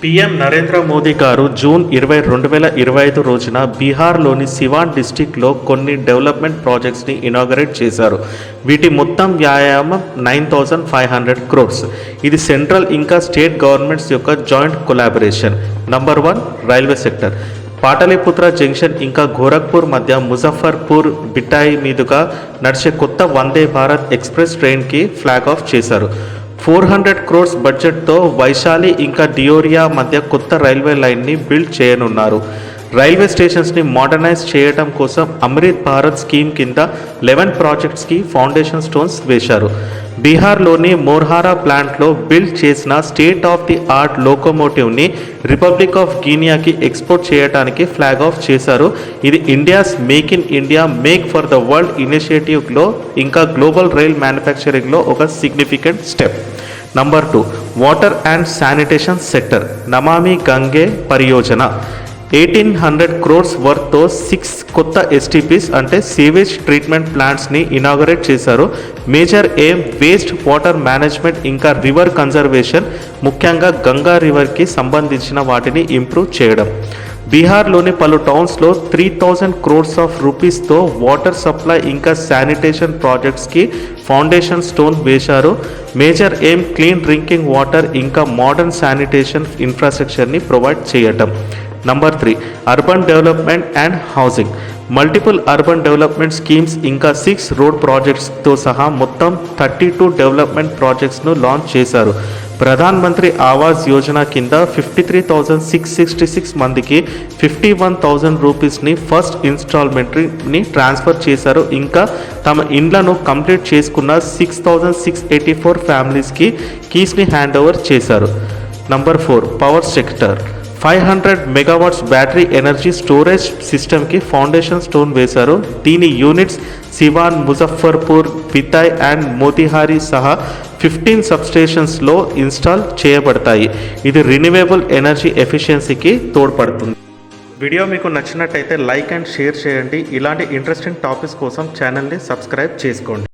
PM Narendra Modi గారు June 20, 2025 రోజున బీహార్లోని సివాన్ డిస్టిక్లో కొన్ని డెవలప్మెంట్ ప్రాజెక్ట్స్ని ఇనాగరేట్ చేశారు. వీటి మొత్తం వ్యాయామం 9,500 crores. ఇది సెంట్రల్ ఇంకా స్టేట్ గవర్నమెంట్స్ యొక్క joint collaboration. Number 1 railway sector. Pataliputra junction ఇంకా గోరఖ్పూర్ మధ్య ముజఫర్పూర్ బిటాయి మీదుగా నడిచే కొత్త వందే భారత్ ఎక్స్ప్రెస్ ట్రైన్కి ఫ్లాగ్ ఆఫ్ చేశారు. 400 crores బడ్జెట్తో వైశాలి ఇంకా డియోరియా మధ్య కొత్త రైల్వే లైన్ని బిల్డ్ చేయనున్నారు. రైల్వే స్టేషన్స్ని మోడర్నైజ్ చేయడం కోసం అమృత్ భారత్ స్కీమ్ కింద 11 ప్రాజెక్ట్స్కి ఫౌండేషన్ స్టోన్స్ వేశారు. బీహార్లోని మోర్హారా ప్లాంట్లో బిల్డ్ చేసిన స్టేట్ ఆఫ్ ది ఆర్ట్ లోకోమోటివ్ని రిపబ్లిక్ ఆఫ్ గినియాకి ఎక్స్పోర్ట్ చేయడానికి ఫ్లాగ్ ఆఫ్ చేశారు. ఇది India's make in India make for the world ఇనిషియేటివ్లో ఇంకా గ్లోబల్ రైల్ మ్యానుఫ్యాక్చరింగ్లో ఒక significant step. Number 2 water and sanitation sector. Namami Gange Pariyojana 1800 crores వర్త్తో 6 కొత్త ఎస్టీపీస్ అంటే సేవేజ్ ట్రీట్మెంట్ ప్లాంట్స్ని ఇనాగరేట్ చేశారు. Major aim waste water management ఇంకా రివర్ కన్జర్వేషన్, ముఖ్యంగా గంగా రివర్కి సంబంధించిన వాటిని ఇంప్రూవ్ చేయడం. బీహార్లోని పలు టౌన్స్లో 3,000 crores ఆఫ్ రూపీస్తో వాటర్ సప్లై ఇంకా శానిటేషన్ ప్రాజెక్ట్స్కి ఫౌండేషన్ స్టోన్ వేశారు. Major aim clean drinking water ఇంకా మోడర్న్ శానిటేషన్ ఇన్ఫ్రాస్ట్రక్చర్ని ప్రొవైడ్ చేయటం. Number 3 urban development and housing. Multiple urban development schemes ఇంకా 6 రోడ్ ప్రాజెక్ట్స్తో సహా మొత్తం 32 డెవలప్మెంట్ ప్రాజెక్ట్స్ను లాంచ్ చేశారు. ప్రధాన్ మంత్రి ఆవాస్ యోజన కింద 53,666 మందికి 51,000 రూపీస్ని ఫస్ట్ ఇన్స్టాల్మెంట్ని ట్రాన్స్ఫర్ చేశారు. ఇంకా తమ ఇండ్లను కంప్లీట్ చేసుకున్న 6,684 ఫ్యామిలీస్కి కీస్ని హ్యాండ్ ఓవర్ చేశారు. Number 4 power sector. 500 megawatts battery energy storage సిస్టమ్కి ఫౌండేషన్ స్టోన్ వేశారు. దీని యూనిట్స్ సివాన్, ముజఫర్పూర్, బితాయ్ అండ్ మోతిహారీ సహా 15 సబ్స్టేషన్స్లో ఇన్స్టాల్ చేయబడతాయి. ఇది రిన్యూవేబుల్ ఎనర్జీ ఎఫిషియన్సీకి తోడ్పడుతుంది. వీడియో మీకు నచ్చినట్టయితే లైక్ అండ్ షేర్ చేయండి. ఇలాంటి ఇంట్రెస్టింగ్ టాపిక్స్ కోసం ఛానల్ని సబ్స్క్రైబ్ చేసుకోండి.